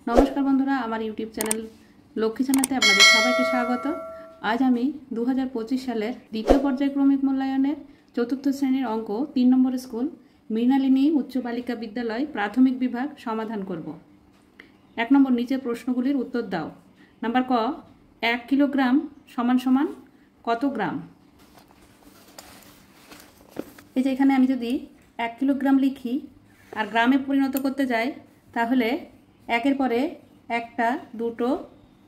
नमस्कार बंधुरा आमार यूट्यूब चैनल लक्ष्मी छानाते आपनादेर सबाइके स्वागत। आज आमी 2025 सालेर द्वितीय पर्यायक्रमिक मूल्यायनेर चतुर्थ श्रेणीर अंक 3 नम्बर स्कूल मृणालिनी उच्च बालिका विद्यालय प्राथमिक विभाग समाधान करब। 1 नम्बर नीचे प्रश्नगुलिर उत्तर दाओ। नम्बर क 1 किलोग्राम समान समान कत ग्राम। এই যে এখানে আমি যদি 1 কিলোগ্রাম লিখি আর গ্রামে পরিণত করতে যাই তাহলে একের পরে একটা দুটো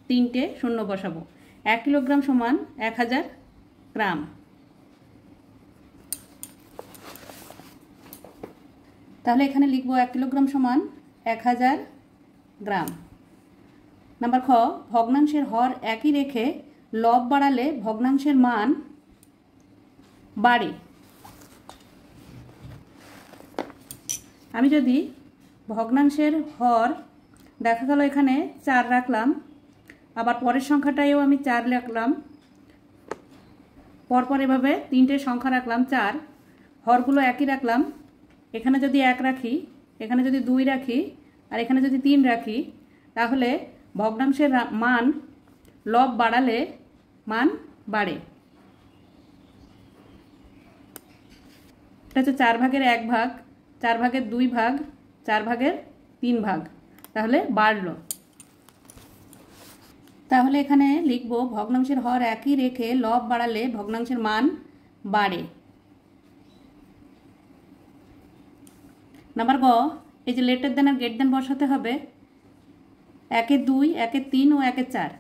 তিনটে শূন্য বসাবো। 1 কিলোগ্রাম সমান 1000 গ্রাম। তাহলে এখানে লিখবো 1 কিলোগ্রাম সমান 1000 গ্রাম। নাম্বার খ ভগ্নাংশের হর একই রেখে লব বাড়ালে ভগ্নাংশের মান বাড়ে। আমি যদি ভগ্নাংশের হর দেখা গেল এখানে 4 রাখলাম, আবার পরের সংখ্যাটায়ও আমি 4 রাখলাম, পরপর এভাবে তিনটে সংখ্যা রাখলাম 4, হরগুলো একই রাখলাম। এখানে যদি 1 রাখি, এখানে যদি 2 রাখি আর এখানে যদি 3 রাখি তাহলে ভগ্নাংশের মান লব বাড়ালে মান বাড়ে। এটা হচ্ছে 4 ভাগের 1 ভাগ, 4 ভাগের 2 ভাগ, 4 ভাগের 3 ভাগ, তাহলে বাড়লো। তাহলে এখানে লিখব ভগ্নাংশের হর একই রেখে লব বাড়ালে ভগ্নাংশের মান বাড়ে। নাম্বার গ এই যে লেটার দেন আর গেট দেন বসাতে হবে। 1 এর 2, 1 এর 3 ও 1 এর 4,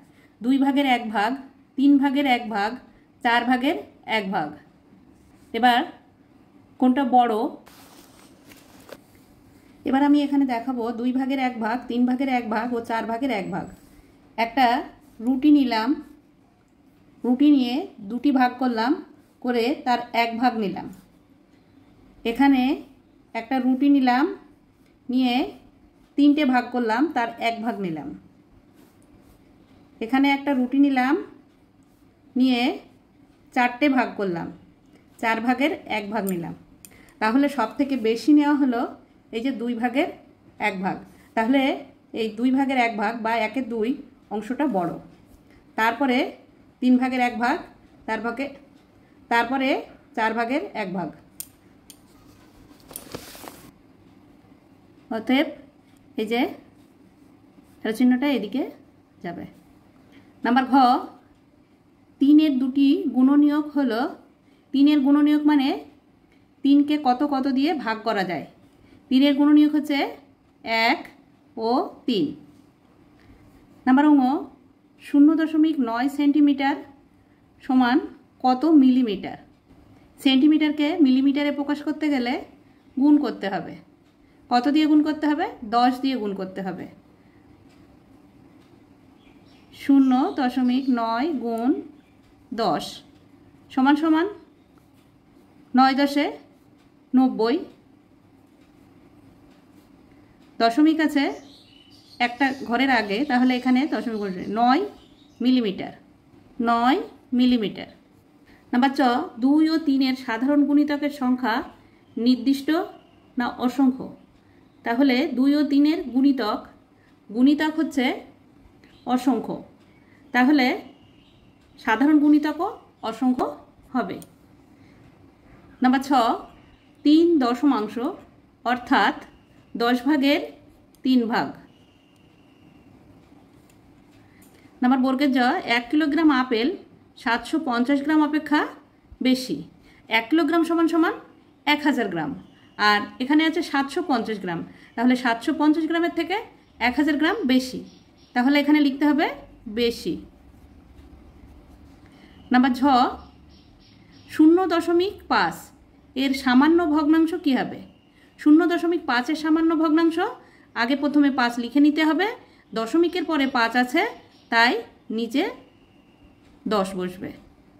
2 ভাগের 1 ভাগ, 3 ভাগের 1 ভাগ, 4 ভাগের 1 ভাগ। এবার কোনটা বড়? এবার আমি এখানে দেখাবো 2 ভাগের 1 ভাগ, 3 ভাগের 1 ভাগ ও 4 ভাগের 1 ভাগ। একটা রুটি নিলাম, রুটি নিয়ে দুটি ভাগ করলাম, করে তার 1 ভাগ নিলাম। এখানে একটা রুটি নিলাম, নিয়ে 3টে ভাগ করলাম, তার 1 ভাগ নিলাম। এখানে একটা রুটি নিলাম, নিয়ে 4টে ভাগ করলাম, 4 ভাগের 1 ভাগ নিলাম। তাহলে সব থেকে বেশি নেওয়া হলো এই যে 2 ভাগের 1 ভাগ। তাহলে এই 2 ভাগের 1 ভাগ বা 1 এর 2 অংশটা বড়। তারপরে 3 ভাগের 1 ভাগ, তারপরে 4 ভাগের 1 ভাগ। অতএব এই যে চিহ্নটা এদিকে যাবে। নাম্বার ঘ 3 এর দুটি গুণনীয়ক হলো, 3 এর গুণনীয়ক মানে 3কে কত কত দিয়ে ভাগ করা যায়। 3 এর গুণনীয়ক হচ্ছে 1 ও 3। নাম্বার অঙ্গ 0.9 সেন্টিমিটার সমান কত মিলিমিটার। সেন্টিমিটারকে মিলিমিটারে প্রকাশ করতে গেলে গুণ করতে হবে। কত দিয়ে গুণ করতে হবে? 10 দিয়ে গুণ করতে হবে। 0.9 গুণ 10 সমান সমান 9 10 90। দশমিক আছে একটা ঘরের আগে, তাহলে এখানে দশমিক বসবে। 9 মিলিমিটার, 9 মিলিমিটার। নাম্বার চ 2 ও 3 এর সাধারণ গুণিতকের সংখ্যা নির্দিষ্ট না অসংখ্য। তাহলে 2 ও 3 এর গুণিতক হচ্ছে অসংখ্য, তাহলে সাধারণ গুণিতকও অসংখ্য হবে। নাম্বার ছ 3 দশমাংশ অর্থাৎ 10 ভাগের 3 ভাগ। নাম্বার বর্গের জ 1 কিলোগ্রাম আপেল 750 গ্রাম অপেক্ষা বেশি। 1 কিলোগ্রাম সমান সমান 1000 গ্রাম, আর এখানে আছে 750 গ্রাম, তাহলে 750 গ্রামের থেকে 1000 গ্রাম বেশি, তাহলে এখানে লিখতে হবে বেশি। নাম্বার ঝ 0.5 এর সামান্য ভগ্নাংশ কী হবে? 0.5 এর সামান্য ভগ্নাংশ আগে প্রথমে 5 লিখে নিতে হবে, দশমিকের পরে 5 আছে তাই নিচে 10 বসবে,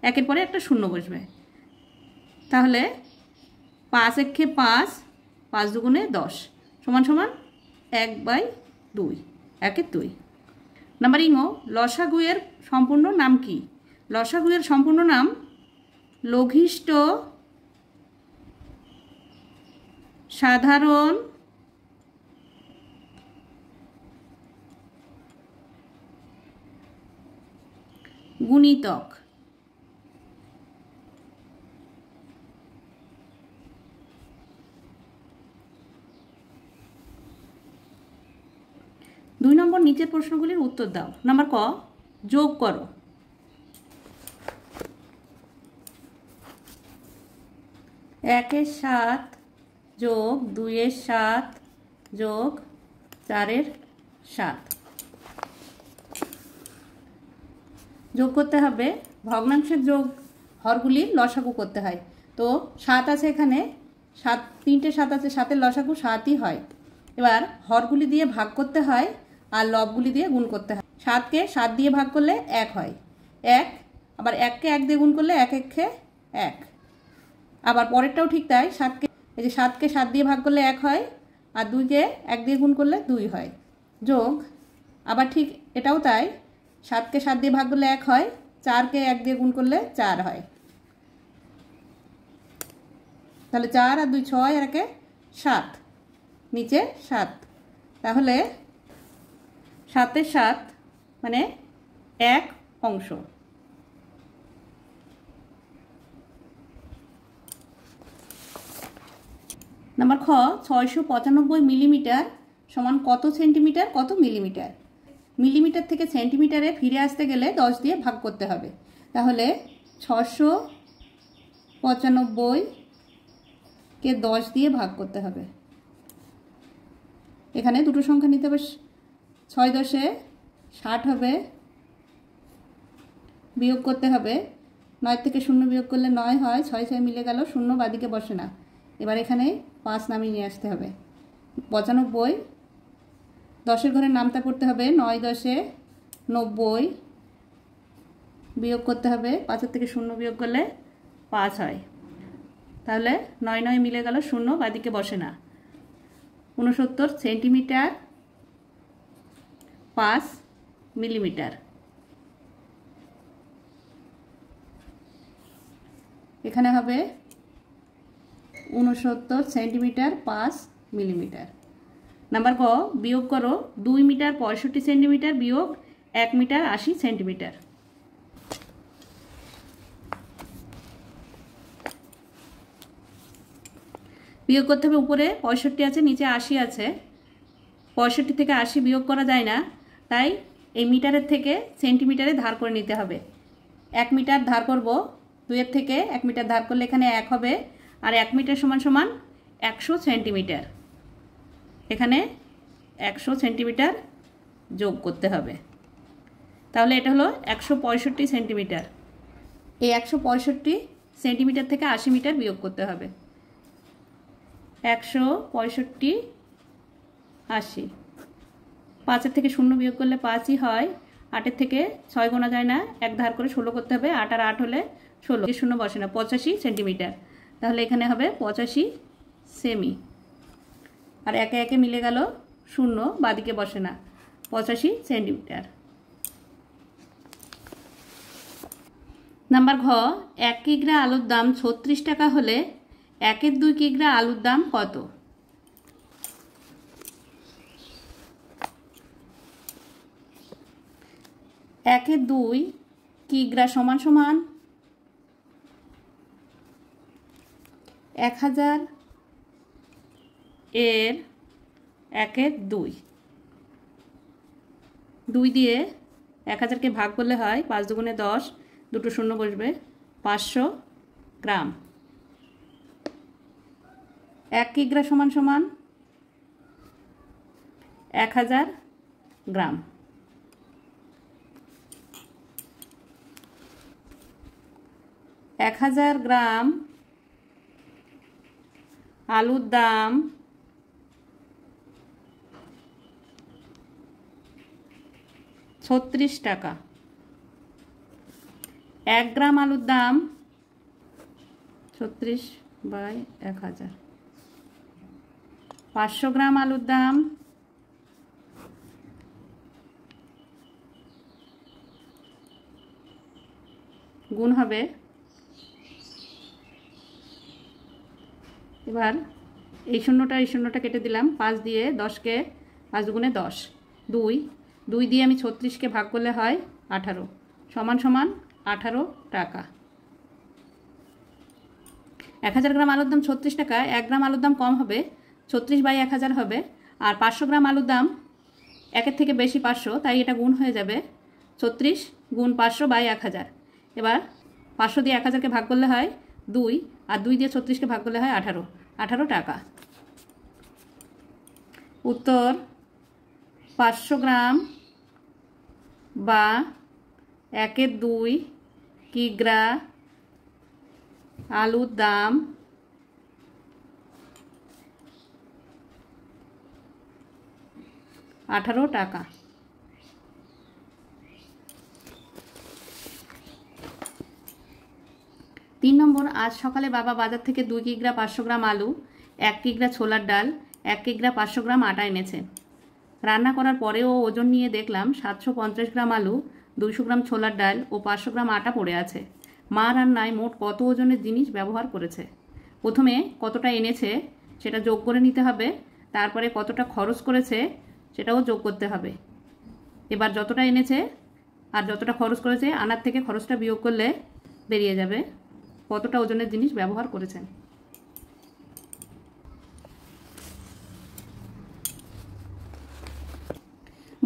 একের পরে একটা 0 বসবে। তাহলে 5 একে 5, 5 দুগুণে 10 সমান সমান 1/2, 1/2। নাম্বার ইং লসাগুয়ের সম্পূর্ণ নাম কি? লসাগুয়ের সম্পূর্ণ নাম লঘিষ্ঠ সাধারণ গুণিতক। দুই নম্বর নিচের প্রশ্নগুলির উত্তর দাও। নাম্বার ক, যোগ করো। একের 7 যোগ 2-এর 7 যোগ 4-এর 7 যোগ করতে হবে। ভগ্নাংশের যোগ হরগুলির লসাগু করতে হয়। তো 7 আছে এখানে, 3টে 7 আছে, 7-এর লসাগু 7ই হয়। এবার হরগুলি দিয়ে ভাগ করতে হয় আর লবগুলি দিয়ে গুণ করতে হয়। 7কে 7 দিয়ে ভাগ করলে 1 হয়, 1। আবার 1কে 1 দিয়ে গুণ করলে 1 1-এ 1। আবার পরেরটাও ঠিক তাই, 7কে এই যে 7কে 7 দিয়ে ভাগ করলে 1 হয়, আর 2কে 1 দিয়ে গুণ করলে 2 হয়। যোগ আবার ঠিক এটাও তাই, 7কে 7 দিয়ে ভাগ করলে 1 হয়, 4কে 1 দিয়ে গুণ করলে 4 হয়। তাহলে 4 আর 2 6 আর 1 7, নিচে 7। তাহলে 7-এর 7 মানে 1 অংশ। নাম্বার খ, 695 মিলিমিটার সমান কত সেন্টিমিটার কত মিলিমিটার। মিলিমিটার থেকে সেন্টিমিটারে ফিরে আসতে গেলে 10 দিয়ে ভাগ করতে হবে। তাহলে 695কে 10 দিয়ে ভাগ করতে হবে। এখানে দুটো সংখ্যা নিতে হবে, 6 10-এ 60 হবে, বিয়োগ করতে হবে। 9 থেকে 0 বিয়োগ করলে 9 হয়, 6 6 মিলে গেল, 0 বাদিকে বসে না। এবার এখানে 5 নামিয়ে নিয়ে আসতে হবে। 95, 10-এর ঘরে নামতা পড়তে হবে, 9 10-এ 90, বিয়োগ করতে হবে। 5-এর থেকে 0 বিয়োগ করলে 5 হয়। তাহলে 9 9 মিলে গেল, 0 বাদিকে বসে না। 69 সেন্টিমিটার 5 মিলিমিটার। এখানে হবে 69 সেন্টিমিটার 5 মিলিমিটার। নাম্বার ক, বিয়োগ করো 2 মিটার 65 সেন্টিমিটার বিয়োগ 1 মিটার 80 সেন্টিমিটার। বিয়োগ করতে হবে, উপরে 65 আছে, নিচে 80 আছে। 65 থেকে 80 বিয়োগ করা যায় না, তাই এই মিটারের থেকে সেন্টিমিটারে ধার করে নিতে হবে। 1 মিটার ধার করব, 2-এর থেকে 1 মিটার ধার করলে এখানে 1 হবে, আর 1 মিটার সমান সমান 100 সেন্টিমিটার। এখানে 100 সেন্টিমিটার যোগ করতে হবে। তাহলে এটা হলো 165 সেন্টিমিটার। এই 165 সেন্টিমিটার থেকে 80 মিটার বিয়োগ করতে হবে। 165 80, 5-এর থেকে 0 বিয়োগ করলে 5ই হয়। 8-এর থেকে 6 গোনা যায় না, 1 ধার করে 16 করতে হবে। 8 আর 8 হলে 16, 0 বসে না, 85 সেন্টিমিটার। তাহলে এখানে হবে 85 সেমি। আর 1 1 মিলে গেল, 0 বাদিকে বসে না, 85 সেন্টিমিটার। নাম্বার ঘ, 1 কিগ্রা আলুর দাম 36 টাকা হলে 1-এর 2 কিগ্রা আলুর দাম কত। একের 2 কিগ্রা সমান সমান 1000 এর 1-এর 2। 2 দিয়ে 1000-কে ভাগ করলে হয় 5 দুগুণে 10, দুটো 0 বসবে, 500 গ্রাম। 1 কিগ্রা সমান সমান 1000 গ্রাম। এক 1000 গ্রাম আলুর দাম 36 টাকা। 1 গ্রাম আলুর দাম 36/1000। 500 গ্রাম আলুর দাম গুণ হবে। এবার এই শূন্যটা কেটে দিলাম, 5 দিয়ে 10-কে 5 দুগুণে 10, 2 দিয়ে আমি 36-কে ভাগ করলে হয় 18, সমান সমান 18 টাকা। 1000 গ্রাম আলুর দাম 36 টাকা। 1 গ্রাম আলুর দাম কম হবে, 36/1000 হবে। আর 500 গ্রাম আলুর দাম 1-এর থেকে বেশি 500, তাই এটা গুণ হয়ে যাবে 36 গুণ 500/1000। এবার 500 দিয়ে 1000কে ভাগ করলে হয় 2, আর 2 দিয়ে 36কে ভাগ করলে হয় 18 টাকা। উত্তর 500 গ্রাম বা 1/2 কিগ্রা আলুর দাম 18 টাকা। 3 নম্বর, আজ সকালে বাবা বাজার থেকে 2 কিগ্রা 500 গ্রাম আলু, 1 কিগ্রা ছোলার ডাল, 1 কিগ্রা 500 গ্রাম আটা এনেছে। রান্না করার পরেও ওজন নিয়ে দেখলাম 750 গ্রাম আলু, 200 গ্রাম ছোলার ডাল ও 500 গ্রাম আটা পড়ে আছে। মা রান্নায় মোট কত ওজনের জিনিস ব্যবহার করেছে? প্রথমে কতটা এনেছে সেটা যোগ করে নিতে হবে, তারপরে কতটা খরচ করেছে সেটাও যোগ করতে হবে। এবার যতটা এনেছে আর যতটা খরচ করেছে আনার থেকে খরচটা বিয়োগ করলে বেরিয়ে যাবে কতটা ওজনের জিনিস ব্যবহার করেছেন।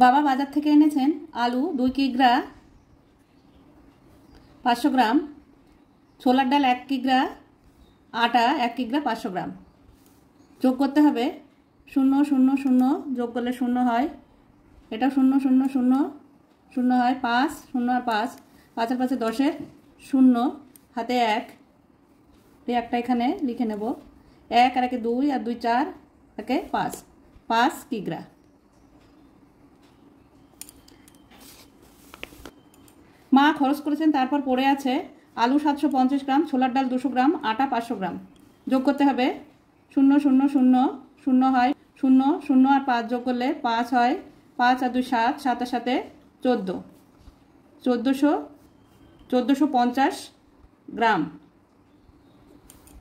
বাবা বাজার থেকে এনেছেন আলু 2 কিগ্রা 500 গ্রাম, ছোলার ডাল 1 কিগ্রা, আটা 1 কিগ্রা 500 গ্রাম। যোগ করতে হবে 0 0 0, যোগ করলে 0 হয়, এটা 0 0 0 0 হয়, 5 0 আর 5, 5 আর 5 10, 0 হাতে 1, এই একটা এখানে লিখে নেব। 1 আর 1 2 আর 2 4, 5 কিগ্রা। মা খরচ করেছেন, তারপর পড়ে আছে আলু 750 গ্রাম, ছোলার ডাল 200 গ্রাম, আটা 500 গ্রাম। যোগ করতে হবে 0 0 0 0 হয়, 0 0 আর 5 যোগ করলে 5 হয়, 5 আর 2 7, 7 আর 7 14, 1450 গ্রাম।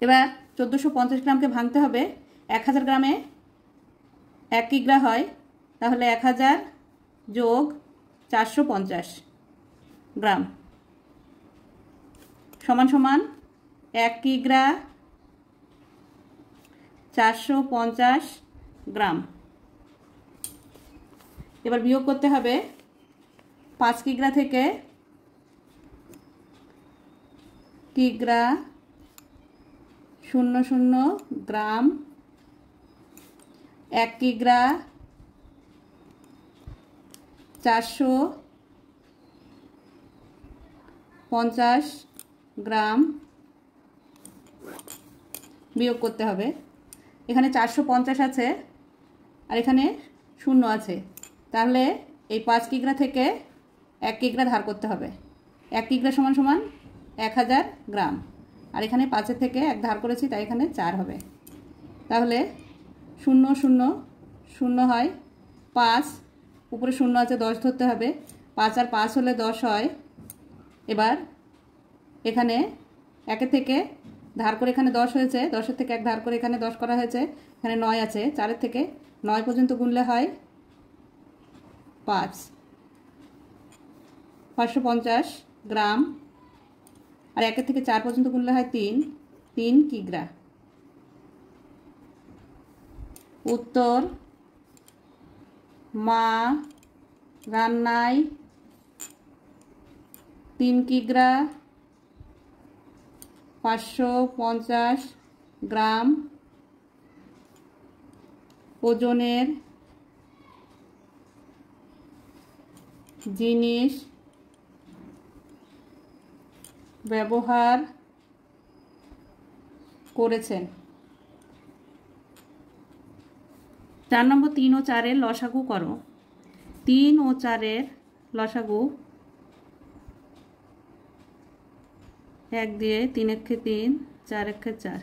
এবার 1450 গ্রামকে ভাঙতে হবে। 1000 গ্রামে 1 কিগ্রা হয়, তাহলে 1000 যোগ 450 গ্রাম সমান সমান 1 কিগ্রা 450 গ্রাম। এবার বিয়োগ করতে হবে 5 কিগ্রা থেকে কিগ্রা 00 গ্রাম, 1 কিগ্রা 450 গ্রাম বিয়োগ করতে হবে। এখানে 450 আছে আর এখানে 0 আছে, তাহলে এই 5 কিগ্রা থেকে 1 কিগ্রা ধার করতে হবে। 1 কিগ্রা সমান সমান 1000 গ্রাম, আর এখানে 5 থেকে 1 ধার করেছি, তাই এখানে 4 হবে। তাহলে 0 0 0 হয়, 5 উপরে 0 আছে, 10 ধরতে হবে, 5 আর 5 হলে 10 হয়। এবার এখানে 1 থেকে ধার করে এখানে 10 হয়েছে, 10 থেকে 1 ধার করে এখানে 10 করা হয়েছে, এখানে 9 আছে, 4 থেকে 9 পর্যন্ত গুনলে হয় 5, 550 গ্রাম, আর 1 থেকে 4 পর্যন্ত গুনলে হয় 3 কিগ্রা। উত্তর, মা রান্নায় 3 কিগ্রা 550 গ্রাম ওজনের জিনিস ব্যবহার করেছেন। 4 নম্বর, 3 ও 4 এর লসাগু করো। 3 ও 4 এর লসাগু 1 দিয়ে 3 একে 3, 4 একে 4,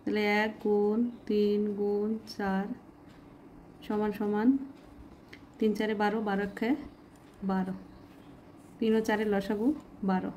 তাহলে 1 গুণ 3 গুণ 4 সমান সমান 3 4 12, 12 একে 12। 3 ও 4 এর লসাগু 12।